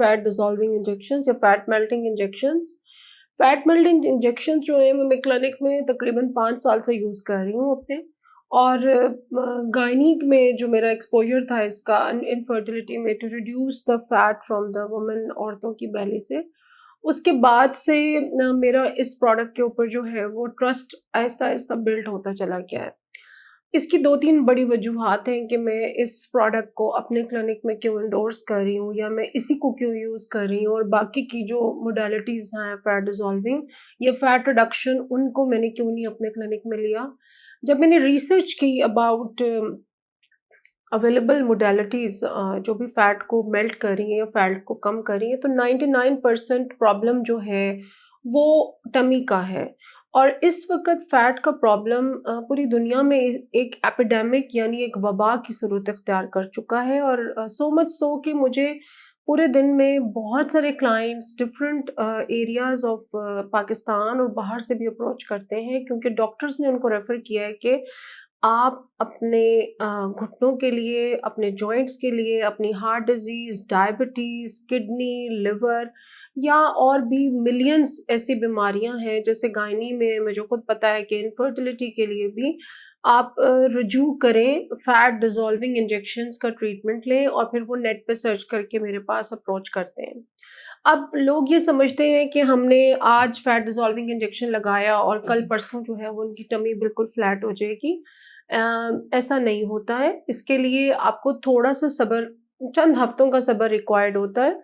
Fat dissolving injections या fat melting injections. Fat melting injections जो है वो मैं क्लिनिक में तकरीबन 5 साल से यूज़ कर रही हूँ अपने। और गायनीक में जो मेरा एक्सपोज़र था इसका इनफर्टिलिटी में, to reduce the fat from the women, औरतों की बेली से, उसके बाद से मेरा इस प्रोडक्ट के ऊपर जो है वो ट्रस्ट आहिस्ता-आहिस्ता बिल्ड होता चला गया है। इसकी 2-3 बड़ी वजूहात हैं कि मैं इस प्रोडक्ट को अपने क्लिनिक में क्यों एंडोर्स कर रही हूँ या मैं इसी को क्यों यूज़ कर रही हूँ, और बाकी की जो मोडालिटीज़ हैं फैट डिसॉल्विंग या फैट रिडक्शन, उनको मैंने क्यों नहीं अपने क्लिनिक में लिया। जब मैंने रिसर्च की अबाउट अवेलेबल मोडालिटीज़ जो भी फैट को मेल्ट कर रही हैं या फैट को कम कर रही हैं, तो 99% प्रॉब्लम जो है वो टमी का है। और इस वक़्त फैट का प्रॉब्लम पूरी दुनिया में एक एपिडेमिक यानी एक वबा की सूरत इख्तियार कर चुका है। और सो मच सो कि मुझे पूरे दिन में बहुत सारे clients different areas of Pakistan और बाहर से भी अप्रोच करते हैं, क्योंकि डॉक्टर्स ने उनको रेफ़र किया है कि आप अपने घुटनों के लिए, अपने जॉइंट्स के लिए, अपनी heart disease, diabetes, kidney, liver या और भी मिलियंस ऐसी बीमारियां हैं, जैसे गायनी में मुझे खुद पता है कि इनफर्टिलिटी के लिए भी आप रुजू करें, फैट डिसॉल्विंग इंजेक्शंस का ट्रीटमेंट लें और फिर वो नेट पे सर्च करके मेरे पास अप्रोच करते हैं। अब लोग ये समझते हैं कि हमने आज फैट डिसॉल्विंग इंजेक्शन लगाया और कल परसों जो है वो उनकी टमी बिल्कुल फ्लैट हो जाएगी। ऐसा नहीं होता है। इसके लिए आपको थोड़ा-सा सब्र, चंद हफ्तों का सब्र रिक्वायर्ड होता है,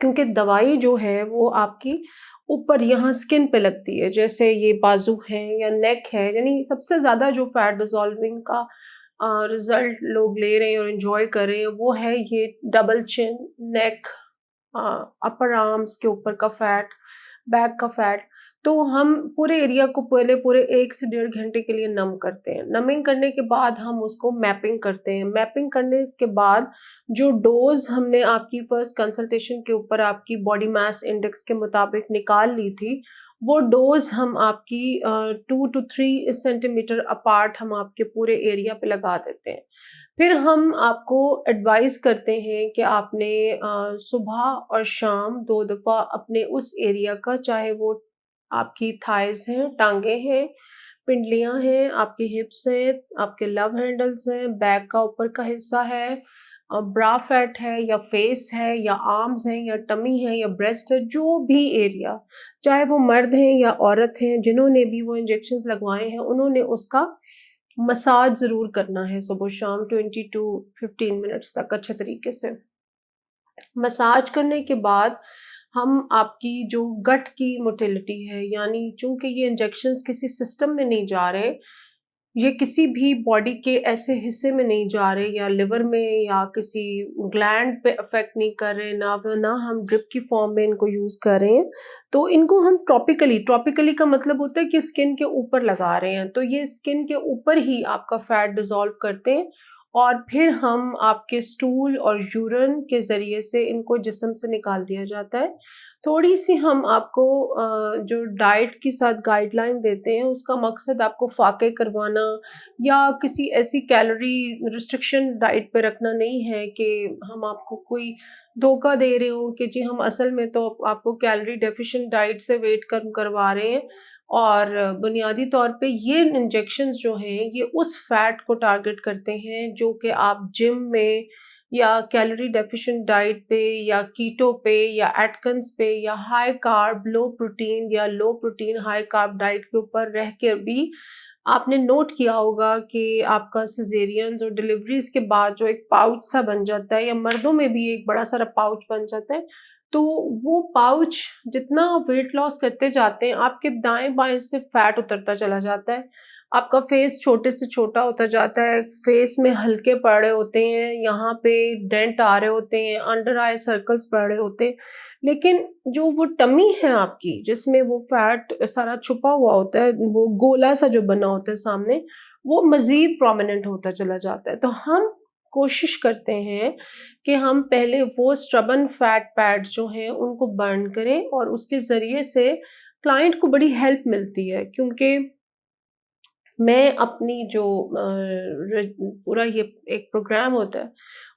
क्योंकि दवाई जो है वो आपकी ऊपर यहाँ स्किन पे लगती है। जैसे ये बाजू है या नेक है, यानी सबसे ज़्यादा जो फैट डिसॉल्विंग का रिज़ल्ट लोग ले रहे हैं और एन्जॉय कर रहे हैं, वो है ये डबल चिन, नेक, अपर आर्म्स के ऊपर का फैट, बैक का फैट। तो हम पूरे एरिया को पहले पूरे 1 से डेढ़ घंटे के लिए नम करते हैं। नमिंग करने के बाद हम उसको मैपिंग करते हैं। मैपिंग करने के बाद जो डोज़ हमने आपकी फर्स्ट कंसल्टेशन के ऊपर आपकी बॉडी मास इंडेक्स के मुताबिक निकाल ली थी, वो डोज़ हम आपकी 2 टू 3 सेंटीमीटर अपार्ट हम आपके पूरे एरिया पे लगा देते हैं। फिर हम आपको एडवाइस करते हैं कि आपने सुबह और शाम 2 दफ़ा अपने उस एरिया का, चाहे वो आपकी थाइज़ हैं, टाँगे हैं, पिंडलियाँ हैं, आपकी हिप्स हैं, आपके लव हैंडल्स हैं, बैक का ऊपर का हिस्सा है, ब्रा फैट है या फेस है या आर्म्स हैं या टमी है या ब्रेस्ट है, जो भी एरिया, चाहे वो मर्द हैं या औरत हैं, जिन्होंने भी वो इंजेक्शंस लगवाए हैं, उन्होंने उसका मसाज ज़रूर करना है सुबह-शाम 20 टू 15 मिनट्स तक अच्छे तरीके से। मसाज करने के बाद हम आपकी जो गट की मोटिलिटी है, यानी चूँकि ये इंजेक्शंस किसी सिस्टम में नहीं जा रहे, ये किसी भी बॉडी के ऐसे हिस्से में नहीं जा रहे या लिवर में या किसी ग्लैंड पे अफेक्ट नहीं कर रहे, ना हम ड्रिप की फॉर्म में इनको यूज़ कर रहे हैं। तो इनको हम टॉपिकली का मतलब होता है कि स्किन के ऊपर लगा रहे हैं। तो ये स्किन के ऊपर ही आपका फैट डिसॉल्व करते हैं और फिर हम आपके स्टूल और यूरिन के ज़रिए से इनको जिस्म से निकाल दिया जाता है। थोड़ी-सी हम आपको जो डाइट के साथ गाइडलाइन देते हैं, उसका मकसद आपको फाके करवाना या किसी ऐसी कैलोरी रिस्ट्रिक्शन डाइट पे रखना नहीं है कि हम आपको कोई धोखा दे रहे हों कि जी हम असल में तो आपको कैलोरी डेफिशिएंट डाइट से वेट कम करवा रहे हैं। और बुनियादी तौर पे ये इंजेक्शंस जो हैं, ये उस फैट को टारगेट करते हैं जो कि आप जिम में या कैलोरी डेफिशिएंट डाइट पे या कीटो पे या एटकिंस पे या हाई कार्ब लो प्रोटीन या लो प्रोटीन हाई कार्ब डाइट के ऊपर रह के भी आपने नोट किया होगा कि आपका सिजेरियन और डिलीवरीज के बाद जो एक पाउच सा बन जाता है, या मर्दों में भी एक बड़ा सारा पाउच बन जाता है। तो वो पाउच, जितना आप वेट लॉस करते जाते हैं, आपके दाएं बाएं से फैट उतरता चला जाता है। आपका फेस छोटे से छोटा होता जाता है, फेस में हल्के पड़ रहे होते हैं, यहाँ पे डेंट आ रहे होते हैं, अंडर आई सर्कल्स पड़ रहे होते हैं। लेकिन जो वो टमी है आपकी, जिसमें वो फैट सारा छुपा हुआ होता है, वो गोला सा जो बना होता है सामने, वो मज़ीद प्रोमिनेंट होता चला जाता है। तो हम कोशिश करते हैं कि हम पहले वो स्टबर्न फैट पैड्स जो हैं उनको बर्न करें, और उसके ज़रिए से क्लाइंट को बड़ी हेल्प मिलती है, क्योंकि मैं अपनी जो पूरा ये एक प्रोग्राम होता है,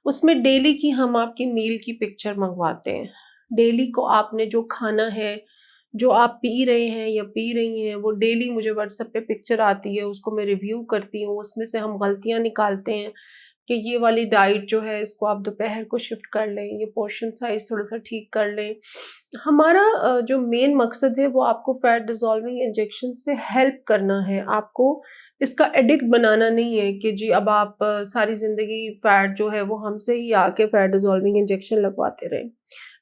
उसमें डेली की हम आपकी मील की पिक्चर मंगवाते हैं। डेली को आपने जो खाना है, जो आप पी रहे हैं या पी रही हैं, वो डेली मुझे व्हाट्सएप पे पिक्चर आती है, उसको मैं रिव्यू करती हूँ, उसमें से हम गलतियाँ निकालते हैं कि ये वाली डाइट जो है इसको आप दोपहर को शिफ्ट कर लें, ये पोर्शन साइज़ थोड़ा-सा ठीक कर लें। हमारा जो मेन मकसद है वो आपको फैट डिसॉल्विंग इंजेक्शन से हेल्प करना है, आपको इसका एडिक्ट बनाना नहीं है कि जी अब आप सारी ज़िंदगी फैट जो है वो हमसे ही आके फैट डिसॉल्विंग इंजेक्शन लगवाते रहें।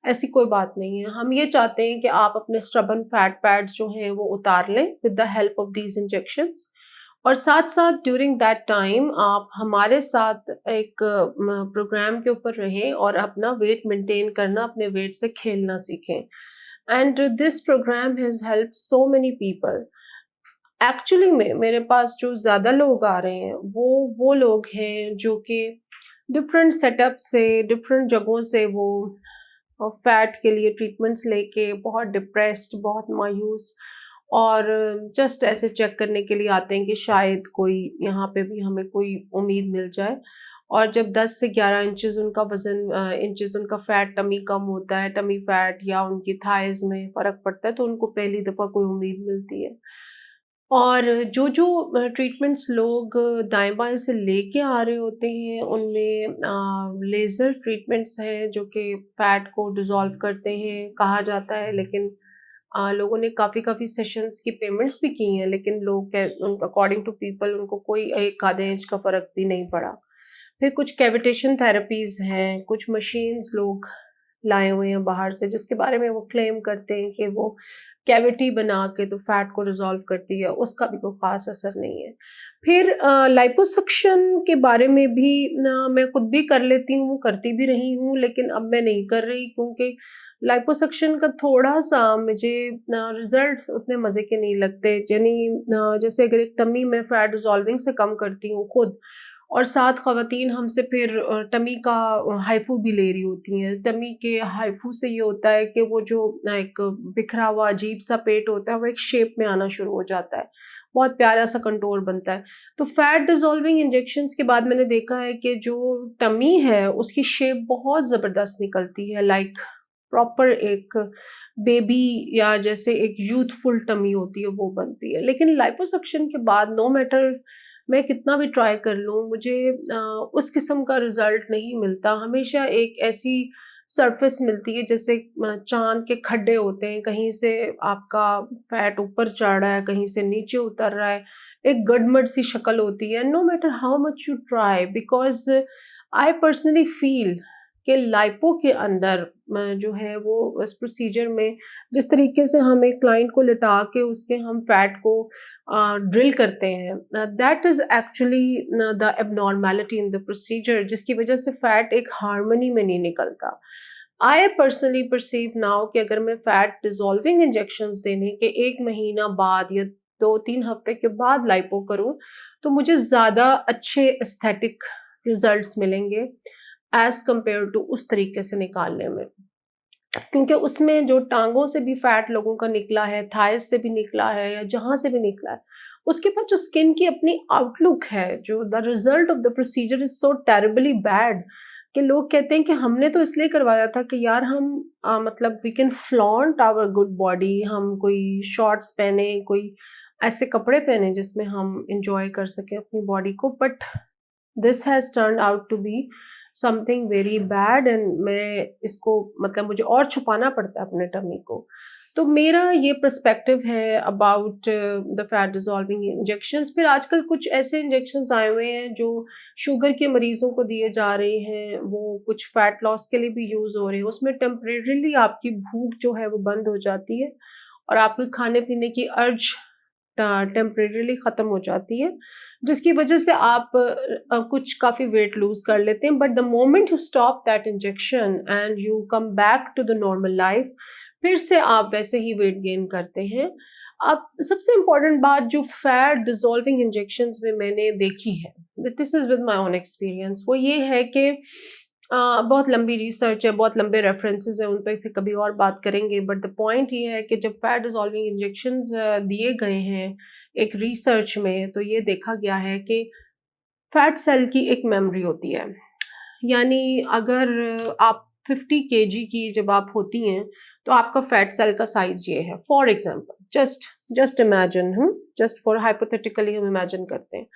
ऐसी कोई बात नहीं है। हम ये चाहते हैं कि आप अपने स्टबर्न फैट पैड्स जो हैं वो उतार लें with the help of these injections, और साथ-साथ ड्यूरिंग दैट टाइम आप हमारे साथ एक प्रोग्राम के ऊपर रहें और अपना वेट मेंटेन करना, अपने वेट से खेलना सीखें। And this program has helped so many people. Actually में मेरे पास जो ज़्यादा लोग आ रहे हैं, वो लोग हैं जो कि डिफरेंट सेटअप से, डिफरेंट जगहों से वो फैट के लिए ट्रीटमेंट्स लेके बहुत डिप्रेस्ड, बहुत मायूस और जस्ट ऐसे चेक करने के लिए आते हैं कि शायद कोई यहाँ पे भी हमें कोई उम्मीद मिल जाए। और जब 10 से 11 इंचेस उनका वज़न इंचेस उनका फैट टमी कम होता है, टमी फैट या उनकी थाइज़ में फ़र्क पड़ता है, तो उनको पहली दफ़ा कोई उम्मीद मिलती है। और जो-जो ट्रीटमेंट्स लोग दाएँ-बाएँ से लेके आ रहे होते हैं, उनमें लेज़र ट्रीटमेंट्स हैं जो कि फैट को डिज़ॉल्व करते हैं, कहा जाता है, लेकिन लोगों ने काफ़ी-काफ़ी सेशंस की पेमेंट्स भी की हैं, लेकिन लोग अकॉर्डिंग टू पीपल उनको कोई 1 आधे इंच का फ़र्क भी नहीं पड़ा। फिर कुछ कैविटेशन थेरेपीज़ हैं, कुछ मशीन्स लोग लाए हुए हैं बाहर से जिसके बारे में वो क्लेम करते हैं कि वो कैविटी बना के तो फैट को डिसॉल्व करती है, उसका भी कोई ख़ास असर नहीं है। फिर लिपोसक्शन के बारे में भी ना मैं खुद भी कर लेती हूँ, करती भी रही हूँ, लेकिन अब मैं नहीं कर रही क्योंकि लिपोसक्शन का थोड़ा-सा मुझे रिज़ल्ट्स उतने मज़े के नहीं लगते। यानी जैसे अगर एक टमी मैं फैट डिसॉल्विंग से कम करती हूँ खुद, और 7 ख़वातीन हमसे फिर टमी का हाइफ़ू भी ले रही होती हैं। टमी के हाइफ़ू से ये होता है कि वो जो एक बिखरा हुआ अजीब-सा पेट होता है, वो एक शेप में आना शुरू हो जाता है। बहुत प्यारा-सा कंटूर बनता है। तो फैट डिसॉल्विंग इंजेक्शंस के बाद मैंने देखा है कि जो टमी है, उसकी शेप बहुत ज़बरदस्त निकलती है, लाइक प्रॉपर एक बेबी या जैसे एक यूथफुल टमी होती है, वो बनती है। लेकिन लिपोसक्शन के बाद नो मैटर मैं कितना भी ट्राई कर लूँ, मुझे उस किस्म का रिज़ल्ट नहीं मिलता। हमेशा एक ऐसी सरफ़ेस मिलती है जैसे चाँद के खड्डे होते हैं, कहीं से आपका फैट ऊपर चढ़ रहा है, कहीं से नीचे उतर रहा है। एक गड़मड़ सी शक्ल होती है, no matter how much you try, because I personally feel कि लाइपो के अंदर जो है वो इस प्रोसीजर में जिस तरीके से हम एक क्लाइंट को लिटा के उसके हम फैट को ड्रिल करते हैं, that is actually the abnormality in the procedure, जिसकी वजह से फैट एक हार्मनी में नहीं निकलता। आई पर्सनली परसीव नाउ कि अगर मैं फैट डिसॉल्विंग इंजेक्शंस देने के 1 महीना बाद या 2-3 हफ्ते के बाद लाइपो करूँ, तो मुझे ज़्यादा अच्छे एस्थेटिक रिज़ल्ट्स मिलेंगे एज़ कम्पेयर टू उस तरीके से निकालने में। क्योंकि उसमें जो टाँगों से भी फैट लोगों का निकला है, थाइज़ से भी निकला है या जहाँ से भी निकला है, उसके बाद जो स्किन की अपनी आउटलुक है, जो the result of the procedure is so terribly bad कि लोग कहते हैं कि हमने तो इसलिए करवाया था कि यार हम मतलब we can flaunt our good body, हम कोई शॉर्ट्स पहने, कोई ऐसे कपड़े पहने जिसमें हम एन्जॉय कर सकें अपनी बॉडी को, but this has turned out to be something very bad and मैं इसको मतलब मुझे और छुपाना पड़ता है अपने टमी को। तो मेरा ये पर्सपेक्टिव है about the fat dissolving injections. फिर आजकल कुछ ऐसे इंजेक्शंस आए हुए हैं जो शुगर के मरीज़ों को दिए जा रहे हैं, वो कुछ फैट लॉस के लिए भी यूज़ हो रहे हैं। उसमें टेम्परेरीली आपकी भूख जो है वो बंद हो जाती है और आपके खाने-पीने की अर्ज टेम्परेरीली ख़त्म हो जाती है, जिसकी वजह से आप कुछ काफ़ी वेट लूज़ कर लेते हैं, but the moment you stop that injection and you come back to the normal life, फिर से आप वैसे ही वेट गेन करते हैं। अब सबसे इम्पोर्टेंट बात जो फैट डिसॉल्विंग इंजेक्शंस में मैंने देखी है, this is with my own experience, वो ये है कि बहुत लंबी रिसर्च है, बहुत लंबे रेफरेंसेस हैं, उन पे फिर कभी और बात करेंगे। बट द पॉइंट ये है कि जब फैट डिसॉल्विंग इंजेक्शंस दिए गए हैं एक रिसर्च में, तो ये देखा गया है कि फैट सेल की एक मेमोरी होती है। यानी अगर आप 50 केजी की जब आप होती हैं, तो आपका फैट सेल का साइज ये है। For example, just just imagine, just for hypothetically हम इमेजिन करते हैं।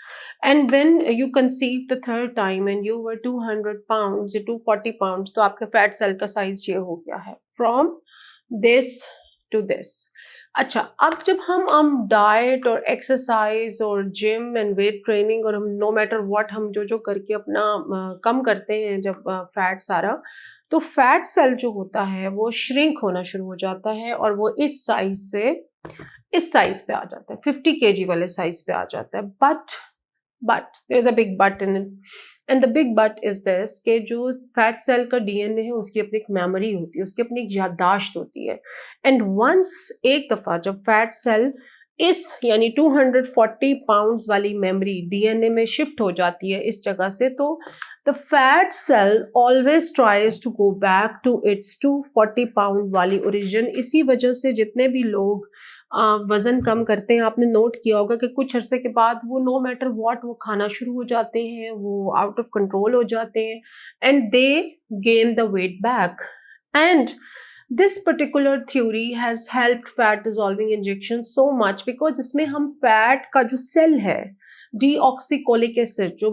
And when you conceive the third time and you were 200 pounds या 240 पाउंड्स, तो आपके फैट सेल का साइज ये हो गया है फ्रॉम दिस टू दिस। अच्छा, अब जब हम डाइट और एक्सरसाइज और जिम एंड वेट ट्रेनिंग और हम नो मैटर व्हाट हम जो जो करके अपना कम करते हैं जब फैट सारा, तो फैट सेल जो होता है वो श्रिंक होना शुरू हो जाता है और वो इस साइज से इस साइज पे आ जाता है, 50 केजी वाले साइज पे आ जाता है। But there is a big but in it, and the big but is this कि जो फैट सेल का डीएनए है उसकी अपनी एक मेमोरी होती है, उसकी अपनी एक याददाश्त होती है। एंड वंस एक दफा जब फैट सेल इस यानी 240 पाउंड्स वाली मेमोरी डीएनए में शिफ्ट हो जाती है इस जगह से, तो the fat cell always tries to go back to its 240 pound वाली ओरिजिन। इसी वजह से जितने भी लोग वजन कम करते हैं, आपने नोट किया होगा कि कुछ अरसे के बाद वो नो मैटर व्हाट वो खाना शुरू हो जाते हैं, वो आउट ऑफ कंट्रोल हो जाते हैं and they gain the weight back. And this particular theory has helped fat dissolving injection so much because इसमें हम फैट का जो सेल है, डीऑक्सीकोलिक एसिड जो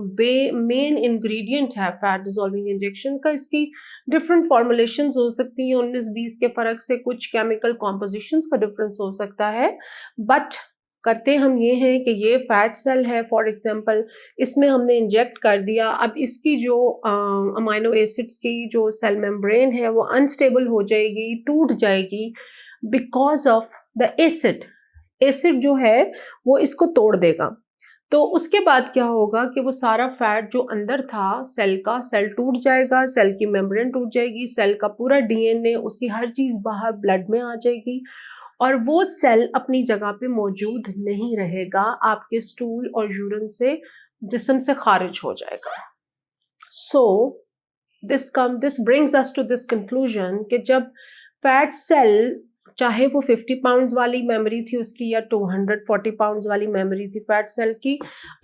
मेन इंग्रेडिएंट है फैट डिसॉल्विंग इंजेक्शन का, इसकी डिफरेंट फॉर्मुलेशंस हो सकती हैं, 19-20 के फर्क से कुछ केमिकल कॉम्पोजिशंस का डिफरेंस हो सकता है। बट करते हम ये हैं कि ये फैट सेल है, फॉर एग्जांपल इसमें हमने इंजेक्ट कर दिया, अब इसकी जो अमाइनो एसिड्स की जो सेल मेम्ब्रेन है वो अनस्टेबल हो जाएगी, टूट जाएगी because of the acid. Acid जो है वो इसको तोड़ देगा। तो उसके बाद क्या होगा कि वो सारा फैट जो अंदर था सेल का, सेल टूट जाएगा, सेल की मेम्ब्रेन टूट जाएगी, सेल का पूरा डीएनए उसकी हर चीज बाहर ब्लड में आ जाएगी और वो सेल अपनी जगह पे मौजूद नहीं रहेगा, आपके स्टूल और यूरिन से जिस्म से खारिज हो जाएगा। So this brings us to this conclusion कि जब फैट सेल, चाहे वो 50 पाउंड्स वाली मेमोरी थी उसकी या 240 पाउंड्स वाली मेमोरी थी फैट सेल की,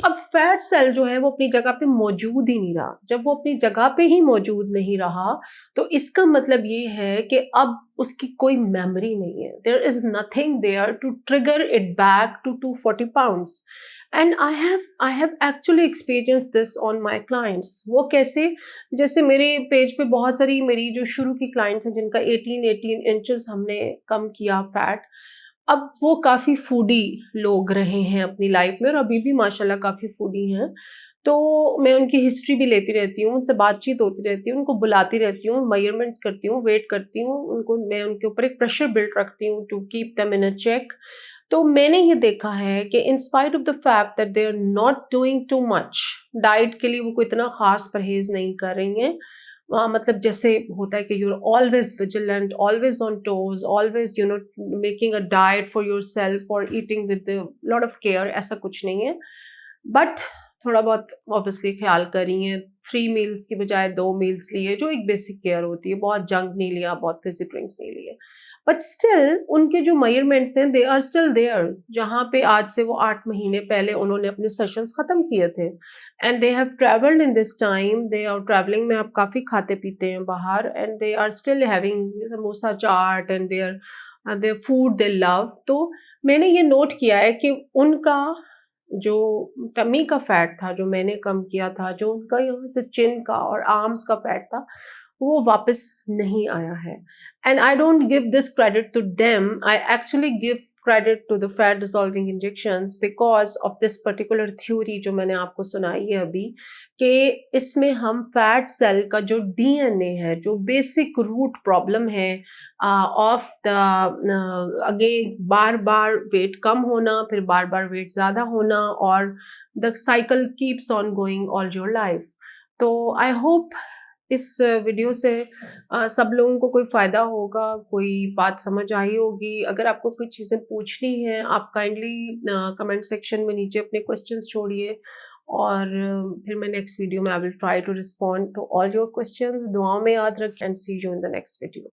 अब फैट सेल जो है वो अपनी जगह पे मौजूद ही नहीं रहा। जब वो अपनी जगह पे ही मौजूद नहीं रहा, तो इसका मतलब ये है कि अब उसकी कोई मेमोरी नहीं है। There is nothing there to trigger it back to 240 pounds. And I have actually experience this on my clients. वो कैसे? जैसे मेरे पेज पे बहुत सारी मेरी जो शुरू की क्लाइंट्स हैं जिनका 18 इंचेस हमने कम किया फैट, अब वो काफ़ी फूडी लोग रहे हैं अपनी लाइफ में और अभी भी माशाल्लाह काफ़ी फूडी हैं। तो मैं उनकी हिस्ट्री भी लेती रहती हूँ, उनसे बातचीत होती रहती है, उनको बुलाती रहती हूँ, मेजरमेंट्स करती हूँ, वेट करती हूँ, मैं उनके ऊपर एक प्रेशर बिल्ड रखती हूँ to keep them in a check. तो मैंने ये देखा है कि in spite of the fact that they are not doing too much, diet के लिए वो कोई इतना खास परहेज नहीं कर रही हैं। मतलब जैसे होता है कि you are always vigilant, always on toes, always making a diet for yourself और eating with lot of care, ऐसा कुछ नहीं है। बट थोड़ा बहुत ऑब्वियसली ख्याल कर रही हैं, 3 मील्स की बजाय 2 मील्स लिए, जो एक बेसिक केयर होती है, बहुत जंक नहीं लिया, बहुत फिजी ड्रिंक्स नहीं लिए। बट स्टिल उनके जो मेजरमेंट्स हैं दे आर स्टिल देयर, जहाँ पे आज से वो 8 महीने पहले उन्होंने अपने सेशंस खत्म किए थे। And they have travelled in this time, they are travelling में आप काफ़ी खाते पीते हैं बाहर, and they are still having samosa chaat and their food they love. तो मैंने ये नोट किया है कि उनका जो टमी का फैट था जो मैंने कम किया था, जो उनका यहाँ से चिन का और आर्म्स का फैट था, वो वापस नहीं आया है। And I don't give this credit to them, I actually give credit to the fat dissolving injections because of this particular theory जो मैंने आपको सुनाई है अभी, कि इसमें हम फैट सेल का जो डीएनए है, जो बेसिक रूट प्रॉब्लम है ऑफ द अगेन बार बार वेट कम होना, फिर बार बार वेट ज़्यादा होना, और the cycle keeps on going all your life. तो आई होप इस वीडियो से सब लोगों को कोई फ़ायदा होगा, कोई बात समझ आई होगी। अगर आपको कोई चीज़ें पूछनी हैं, आप काइंडली कमेंट सेक्शन में नीचे अपने क्वेश्चंस छोड़िए और फिर मैं नेक्स्ट वीडियो में I will try to respond to all your questions. दुआओं में याद रखें and see you in the next video.